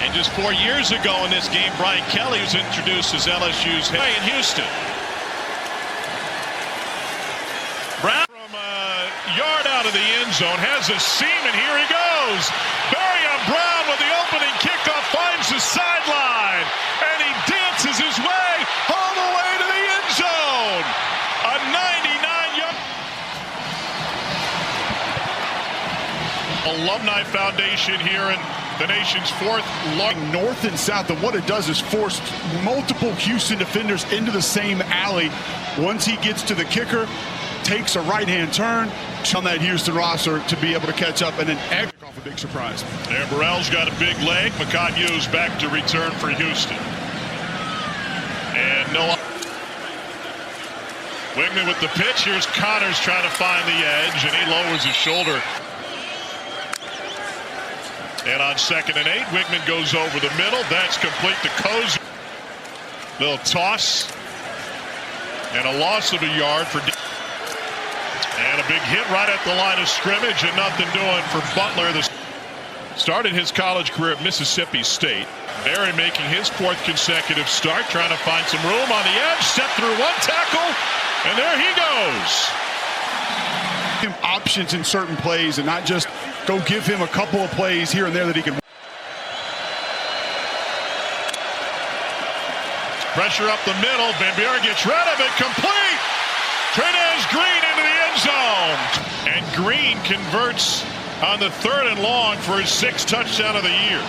And just 4 years ago in this game, Brian Kelly was introduced as LSU's head in Houston. Brown from a yard out of the end zone has a seam, and here he goes. Brown with the opening kickoff finds the sideline, and he dances his way all the way to the end zone. A 99-yard. Alumni Foundation here in the nation's fourth north and south, and what it does is force multiple Houston defenders into the same alley. Once he gets to the kicker, takes a right-hand turn on that Houston roster to be able to catch up, and then off a big surprise. And Burrell's got a big leg. McConnew's back to return for Houston. And no. Weigman with the pitch. Here's Connors trying to find the edge, and he lowers his shoulder. And on 2nd and 8, Weigman goes over the middle. That's complete to Coog. Little toss. And a loss of a yard for. And a big hit right at the line of scrimmage, and nothing doing for Butler. Started his college career at Mississippi State. Barry making his 4th consecutive start, trying to find some room on the edge. Step through one tackle, and there he goes. Options in certain plays, and not just go give him a couple of plays here and there that he can. Pressure up the middle. Van Buren gets rid of it. Complete. Trey'Dez Green into the end zone. And Green converts on the 3rd and long for his 6th touchdown of the year.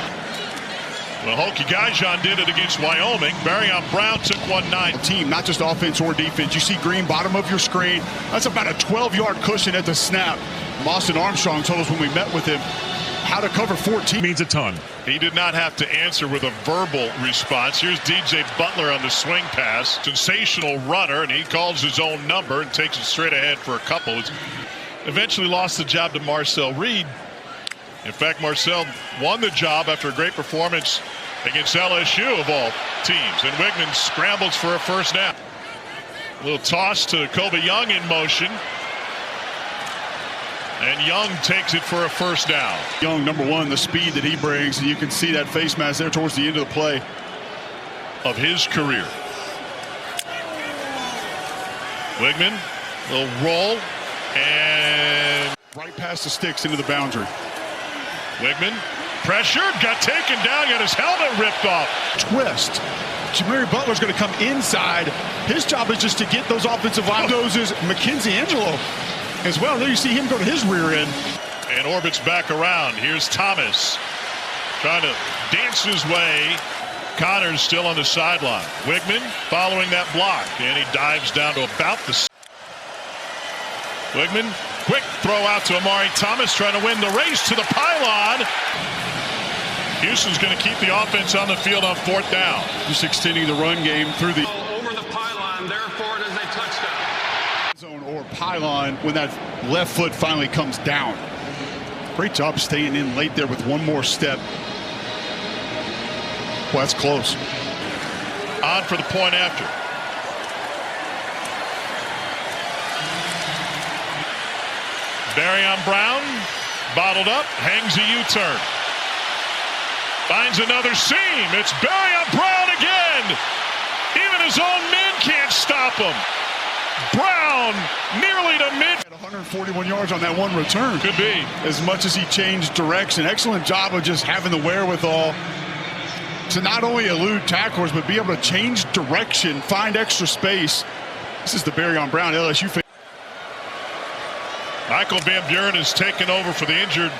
Well, Hokie Gajan did it against Wyoming. Brown took 1-9. Team, not just offense or defense. You see Green, bottom of your screen. That's about a 12-yard cushion at the snap. Austin Armstrong told us when we met with him how to cover 14. Means a ton. He did not have to answer with a verbal response. Here's DJ Butler on the swing pass. Sensational runner, and he calls his own number and takes it straight ahead for a couple. Eventually lost the job to Marcel Reed. In fact, Marcel won the job after a great performance against LSU of all teams. And Weigman scrambles for a first down. A little toss to Kobe Young in motion. And Young takes it for a first down. Young, number one, the speed that he brings, and you can see that face mask there towards the end of the play of his career. Weigman, little roll, and right past the sticks into the boundary. Weigman, pressured, got taken down, got his helmet ripped off. Twist. Jamari Butler's going to come inside. His job is just to get those offensive line. Those is Mackenzie Angelo as well. There you see him go to his rear end. And orbits back around. Here's Thomas trying to dance his way. Connor's still on the sideline. Weigman following that block, and he dives down to about the. Weigman, quick throw out to Amari Thomas, trying to win the race to the pylon. Houston's going to keep the offense on the field on 4th down. Just extending the run game through the over the pylon, therefore it is a touchdown. Zone or pylon when that left foot finally comes down. Great job staying in late there with one more step. Well, that's close. On for the point after. Brown, bottled up, hangs a U-turn. Finds another seam. It's Brown again. Even his own men can't stop him. Brown nearly to mid. 141 yards on that one return. Could be. As much as he changed direction. Excellent job of just having the wherewithal to not only elude tacklers, but be able to change direction, find extra space. This is the Brown LSU fan. Michael Van Buren has taken over for the injured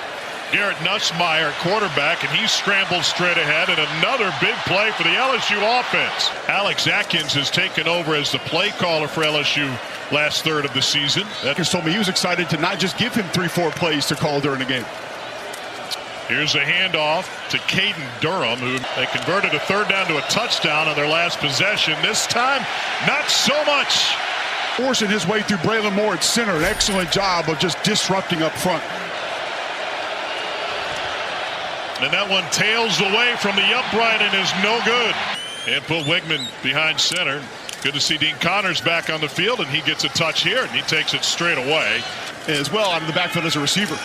Garrett Nussmeier, quarterback, and he scrambled straight ahead, and another big play for the LSU offense. Alex Atkins has taken over as the play caller for LSU last third of the season. Atkins told me he was excited to not just give him 3-4 plays to call during the game. Here's a handoff to Caden Durham, who they converted a 3rd down to a touchdown on their last possession. This time, not so much. Forcing his way through Braylon Moore at center. An excellent job of just disrupting up front. And that one tails away from the upright and is no good. And put Weigman behind center. Good to see Dean Connors back on the field, and he gets a touch here, and he takes it straight away. As well out of the backfield as a receiver.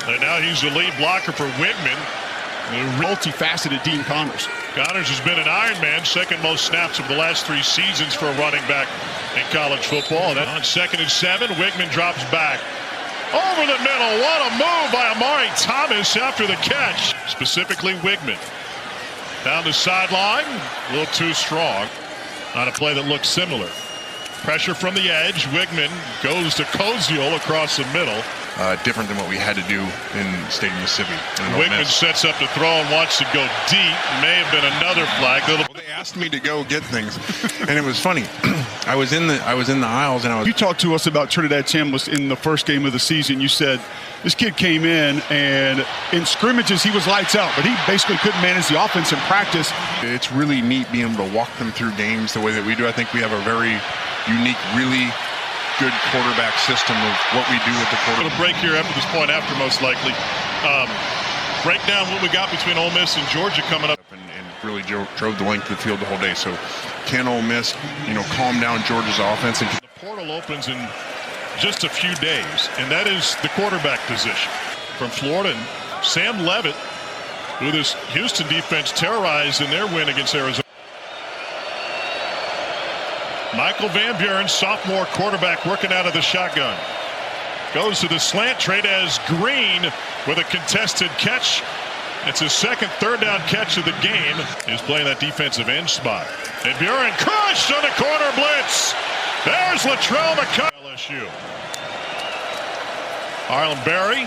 And now he's the lead blocker for Weigman. Multifaceted Dean Connors. Connors has been an Ironman, second most snaps of the last 3 seasons for a running back in college football. And on 2nd and 7, Weigman drops back. Over the middle, what a move by Amari Thomas after the catch. Specifically Weigman. Down the sideline, a little too strong on a play that looks similar. Pressure from the edge. Weigman goes to Koziel across the middle. Different than what we had to do in Stadium, Mississippi. Weigman sets up to throw and wants to go deep. May have been another flag. Well, they asked me to go get things, and it was funny. I was in the aisles, and You talked to us about Trey'Dez Chambliss in the first game of the season. You said this kid came in, and in scrimmages he was lights out, but he basically couldn't manage the offense in practice. It's really neat being able to walk them through games the way that we do. I think we have a very unique, really good quarterback system of what we do with the quarterback. A break here after this point after, most likely. Break down what we got between Ole Miss and Georgia coming up. And really drove the length of the field the whole day. So can Ole Miss, calm down Georgia's offense? And the portal opens in just a few days, and that is the quarterback position. From Florida, and Sam Leavitt, who this Houston defense terrorized in their win against Arizona. Michael Van Buren, sophomore quarterback, working out of the shotgun. Goes to the slant. Trey'Dez Green with a contested catch. It's his second third down catch of the game. He's playing that defensive end spot. And Buren crushed on the corner blitz. There's Latrell McCutcheon. LSU. Harlem Berry,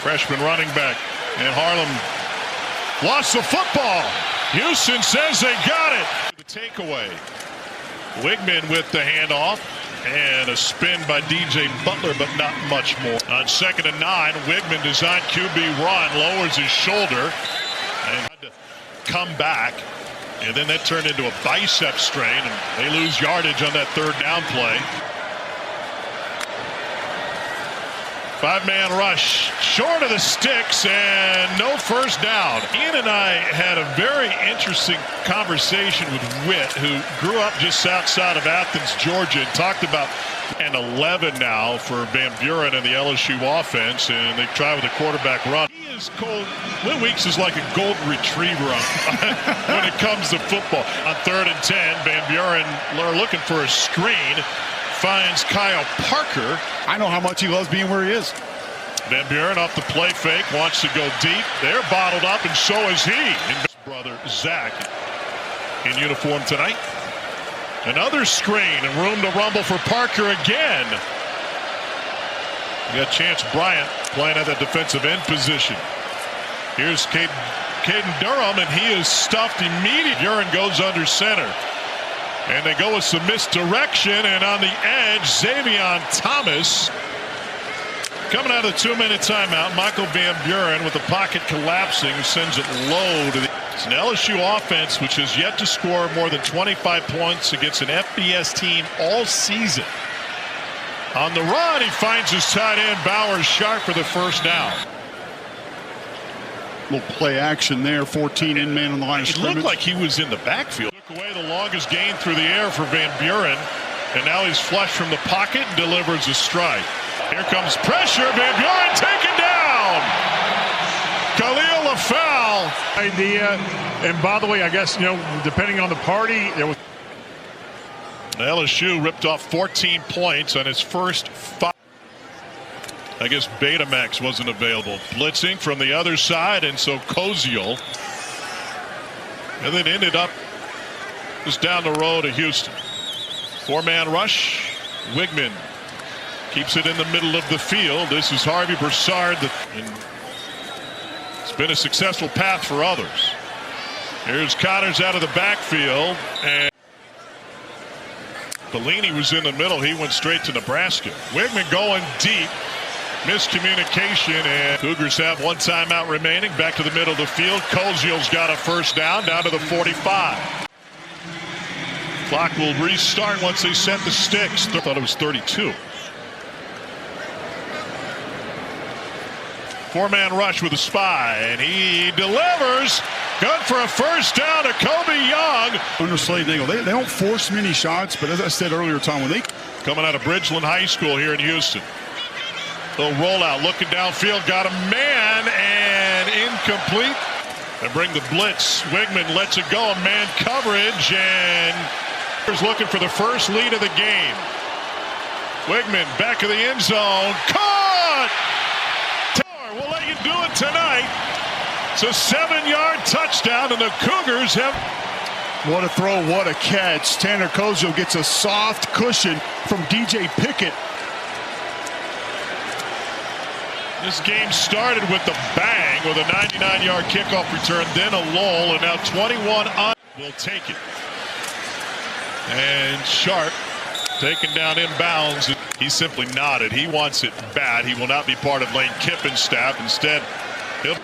freshman running back. And Harlem lost the football. Houston says they got it. The takeaway. Weigman with the handoff and a spin by DJ Butler, but not much more. On 2nd and 9, Weigman designed QB run, lowers his shoulder and had to come back, and then that turned into a bicep strain, and they lose yardage on that third down play. 5-man rush, short of the sticks, and no first down. Ian and I had a very interesting conversation with Witt, who grew up just outside of Athens, Georgia, and talked about an 11 now for Van Buren and the LSU offense, and they try with a quarterback run. He is cold. Will Weeks is like a golden retriever when it comes to football. On 3rd and 10, Van Buren looking for a screen. Finds Kyle Parker. I know how much he loves being where he is. Van Buren off the play fake, wants to go deep. They're bottled up, and so is he. And his brother Zach in uniform tonight. Another screen and room to rumble for Parker again. You got Chance Bryant playing at that defensive end position. Here's Caden Durham, and he is stuffed immediately. Buren goes under center. And they go with some misdirection, and on the edge, Xavion Thomas coming out of the 2-minute timeout. Michael Van Buren with the pocket collapsing, sends it low to the. It's an LSU offense which has yet to score more than 25 points against an FBS team all season. On the run, he finds his tight end Bowers sharp for the first down. Little play action there. 14 in man on the line of scrimmage. It looked like he was in the backfield. Took away the longest gain through the air for Van Buren, and now he's flushed from the pocket and delivers a strike. Here comes pressure. Van Buren taken down. Khalil LaFowl. Idea, and by the way, I guess depending on the party, there was. LSU ripped off 14 points on his first 5. I guess Betamax wasn't available. Blitzing from the other side, and so Koziel. And then ended up just down the road to Houston. 4-man rush. Weigman keeps it in the middle of the field. This is Harvey Broussard. It's been a successful path for others. Here's Connors out of the backfield, and Bellini was in the middle. He went straight to Nebraska. Weigman going deep. Miscommunication, and Cougars have 1 timeout remaining. Back to the middle of the field. Koziel's got a first down to the 45. Clock will restart once they set the sticks. I thought it was 32. 4-man rush with a spy, and he delivers. Good for a first down to Kobe Young. Under Slade Nagel, they don't force many shots, but as I said earlier, Tom, when they coming out of Bridgeland High School here in Houston. Little rollout, looking downfield, got a man, and incomplete. They bring the blitz. Weigman lets it go. Man coverage, and is looking for the first lead of the game. Weigman back of the end zone. Caught! We'll let you do it tonight. It's a 7-yard touchdown, and the Cougars have. What a throw, what a catch. Tanner Koziel gets a soft cushion from DJ Pickett. This game started with a bang with a 99-yard kickoff return, then a lull, and now 21 on. Will take it. And Sharp taken down inbounds. He simply nodded. He wants it bad. He will not be part of Lane Kiffin's staff. Instead, he'll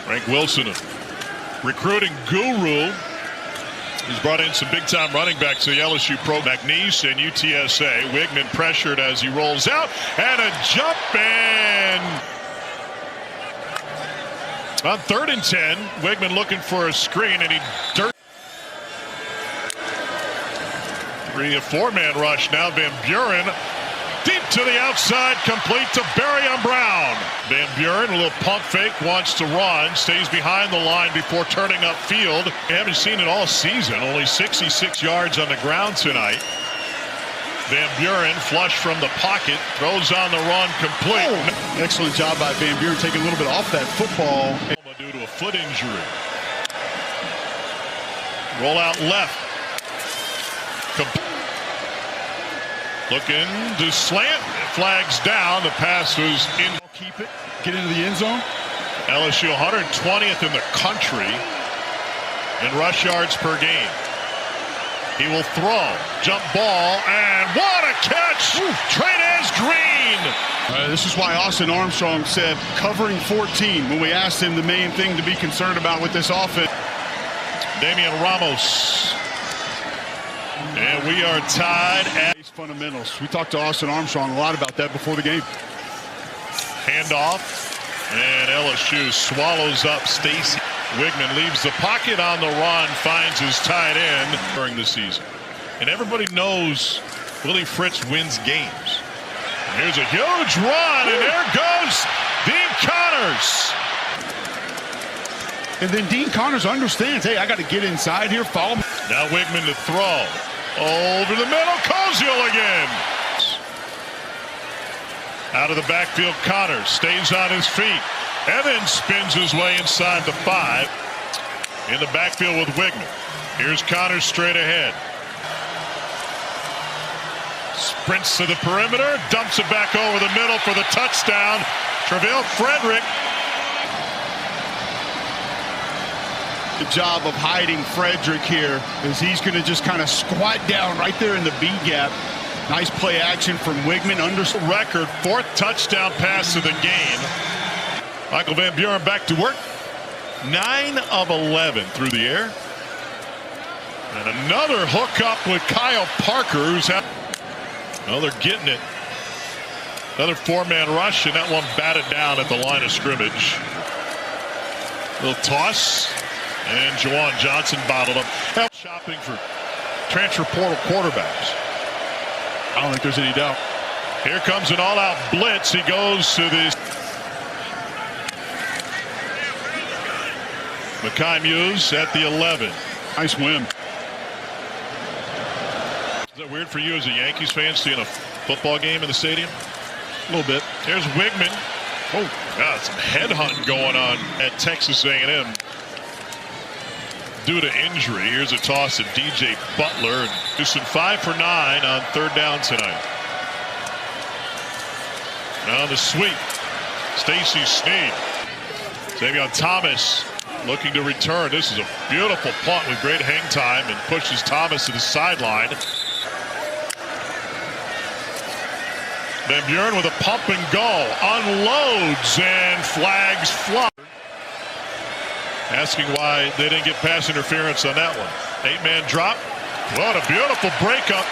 Frank Wilson, a recruiting guru. He's brought in some big-time running backs to the LSU Pro. McNeese and UTSA. Weigman pressured as he rolls out. And a jump in. On 3rd and 10, Weigman looking for a screen, and he dirt. A 4-man rush now. Van Buren deep to the outside, complete to Barry Brown. Van Buren, a little pump fake, wants to run, stays behind the line before turning upfield. We haven't seen it all season. Only 66 yards on the ground tonight. Van Buren flush from the pocket, throws on the run, complete. Oh, excellent job by Van Buren taking a little bit off that football. Due to a foot injury. Roll out left. Looking to slant, flags down. The pass was in. Keep it, get into the end zone. LSU 120th in the country in rush yards per game. He will throw, jump ball, and what a catch! Trey'Dez Green. This is why Austin Armstrong said covering 14 when we asked him the main thing to be concerned about with this offense. Damian Ramos. And we are tied at fundamentals. We talked to Austin Armstrong a lot about that before the game. Handoff, and LSU swallows up Stacy. Weigman leaves the pocket on the run, finds his tight end during the season. And everybody knows Willie Fritz wins games. And here's a huge run, and there goes Dean Connors. And then Dean Connors understands, hey, I got to get inside here, follow me. Now Weigman to throw. Over the middle, Koziel again. Out of the backfield, Connors stays on his feet. Evans spins his way inside the 5. In the backfield with Weigman. Here's Connors straight ahead. Sprints to the perimeter, dumps it back over the middle for the touchdown. Travell Frederick. The job of hiding Frederick here is he's going to just kind of squat down right there in the B gap. Nice play action from Weigman. Under record, 4th touchdown pass of the game. Michael Van Buren back to work. 9 of 11 through the air. And another hookup with Kyle Parker, who's had. Well, they're getting it. Another 4-man rush, and that one batted down at the line of scrimmage. Little toss. And Juwan Johnson bottled up. Shopping for transfer portal quarterbacks. I don't think there's any doubt. Here comes an all-out blitz. He goes to this. Makai Muse at the 11. Nice win. Is that weird for you as a Yankees fan seeing a football game in the stadium? A little bit. There's Weigman. Oh, God, some headhunting going on at Texas A&M. Due to injury, here's a toss to DJ Butler. And Houston 5 for 9 on 3rd down tonight. Now the sweep. Stacy Snead. Xavier Thomas looking to return. This is a beautiful punt with great hang time and pushes Thomas to the sideline. Van Buren with a pump and go. Unloads and flags fly. Asking why they didn't get pass interference on that one. 8-man drop. What a beautiful breakup.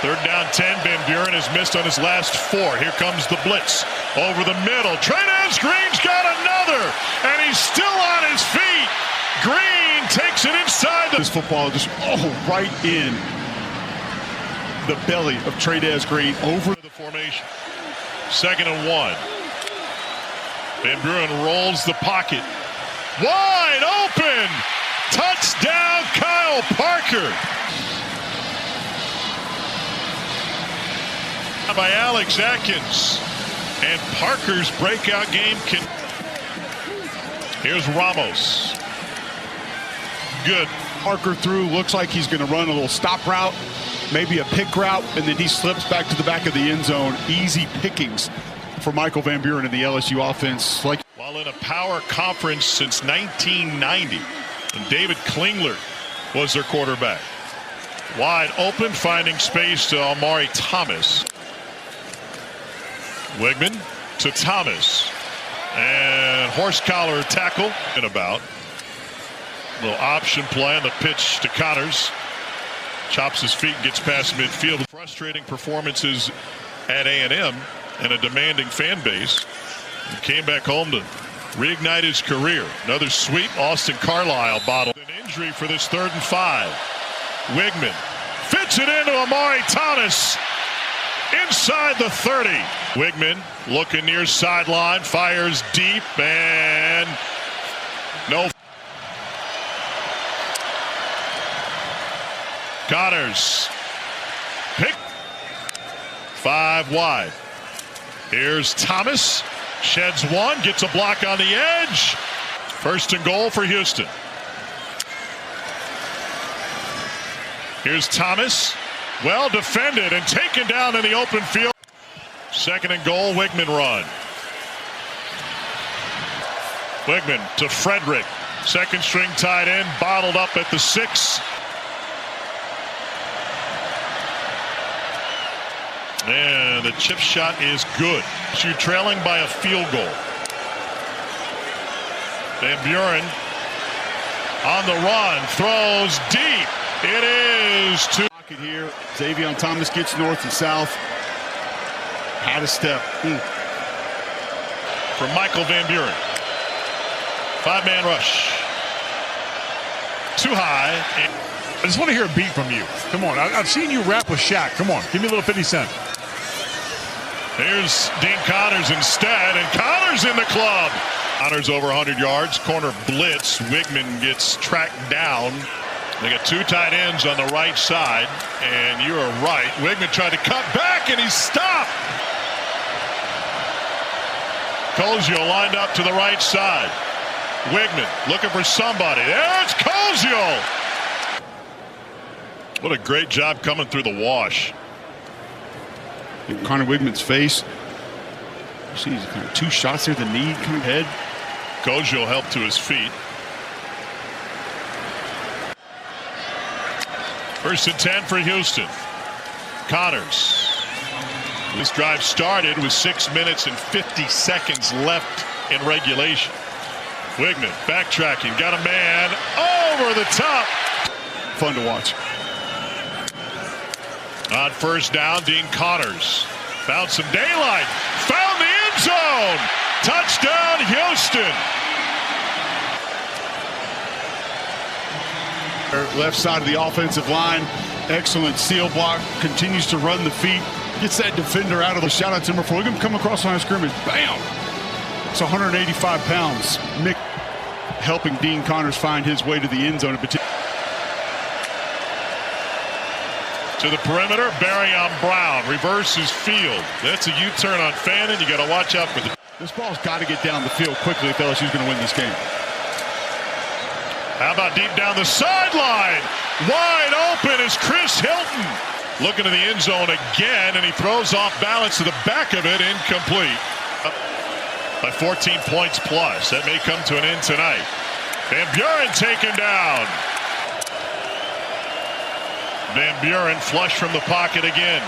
3rd down 10. Van Buren has missed on his last 4. Here comes the blitz. Over the middle. Trey'Dez Green's got another. And he's still on his feet. Green takes it inside. This football just right in the belly of Trey'Dez Green over the formation. 2nd and 1. Van Buren rolls the pocket. Wide open! Touchdown, Kyle Parker! By Alex Atkins. And Parker's breakout game can. Here's Ramos. Good. Parker through, looks like he's going to run a little stop route, maybe a pick route, and then he slips back to the back of the end zone. Easy pickings for Michael Van Buren in the LSU offense. While in a power conference since 1990, and David Klingler was their quarterback. Wide open, finding space to Amari Thomas. Weigman to Thomas. And horse collar tackle. And about. Little option play on the pitch to Connors. Chops his feet and gets past midfield. Frustrating performances at A&M and a demanding fan base. He came back home to reignite his career. Another sweep. Austin Carlisle bottled an injury for this 3rd and 5. Weigman fits it into Amari Thomas inside the 30. Weigman looking near sideline, fires deep, and no. Connors pick 5 wide. Here's Thomas, sheds one, gets a block on the edge. 1st and goal for Houston. Here's Thomas, well defended and taken down in the open field. 2nd and goal, Weigman run. Weigman to Frederick, 2nd string tight end, bottled up at the 6. And the chip shot is good. LSU trailing by a field goal. Van Buren on the run, throws deep. It is to Pocket here. Xavier Thomas gets north and south. Had a step. For Michael Van Buren. 5-man rush. Too high. I just want to hear a beat from you. Come on. I've seen you rap with Shaq. Come on. Give me a little 50 Cent. Here's Dean Connors instead, and Connors in the club. Connors over 100 yards. Corner blitz. Weigman gets tracked down. They got 2 tight ends on the right side, and you are right. Weigman tried to cut back, and he's stopped. Koziel lined up to the right side. Weigman looking for somebody. There's Koziel. What a great job coming through the wash. Conner Weigman's face. You see, he's kind of 2 shots there, the knee, kind of head. Koziel helped to his feet. 1st and 10 for Houston. Connors. This drive started with 6 minutes and 50 seconds left in regulation. Weigman backtracking, got a man over the top. Fun to watch. On 1st down, Dean Connors found some daylight, found the end zone. Touchdown, Houston. Left side of the offensive line, excellent seal block, continues to run the feet, gets that defender out of the. Shout out to him before we come across the line of scrimmage. Bam! It's 185 pounds. Mick helping Dean Connors find his way to the end zone in particular. To the perimeter, Barry on Brown, reverses field. That's a U-turn on Fannin. You got to watch out for the. This ball's got to get down the field quickly if LSU's going to win this game. How about deep down the sideline? Wide open is Chris Hilton. Looking to the end zone again, and he throws off balance to the back of it, incomplete. By 14 points plus. That may come to an end tonight. Van Buren taken down. Van Buren flush from the pocket again.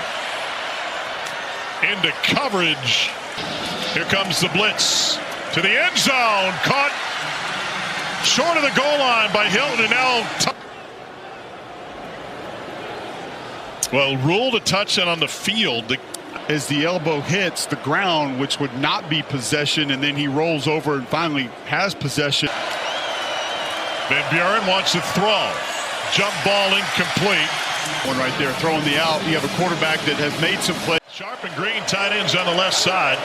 Into coverage. Here comes the blitz. To the end zone. Caught short of the goal line by Hilton. And now. Well, ruled a touchdown on the field. As the elbow hits the ground, which would not be possession, and then he rolls over and finally has possession. Van Buren wants to throw. Jump ball incomplete. One right there, throwing the out. You have a quarterback that has made some plays. Sharp and Green tight ends on the left side.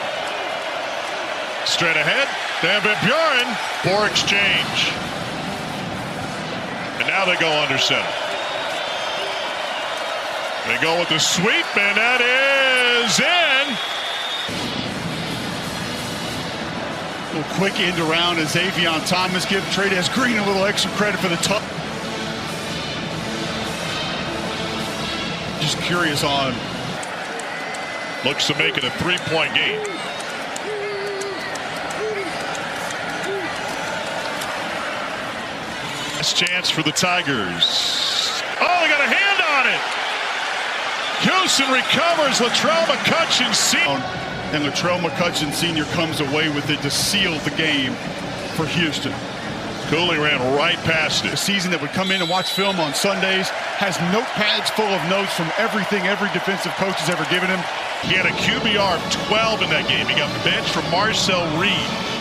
Straight ahead. Dan Van Buren. Poor exchange. And now they go under center. They go with the sweep, and that is in. A little quick end around as Avion Thomas give Trey'Dez Green a little extra credit for the tough. Just curious on. Looks to make it a 3-point game. Last chance for the Tigers. Oh, they got a hand on it. Houston recovers. Latrell McCutcheon Sr. And Latrell McCutcheon Sr. comes away with it to seal the game for Houston. Cooley ran right past it. A season that would come in and watch film on Sundays, has notepads full of notes from everything every defensive coach has ever given him. He had a QBR of 12 in that game. He got benched for Marcel Reed.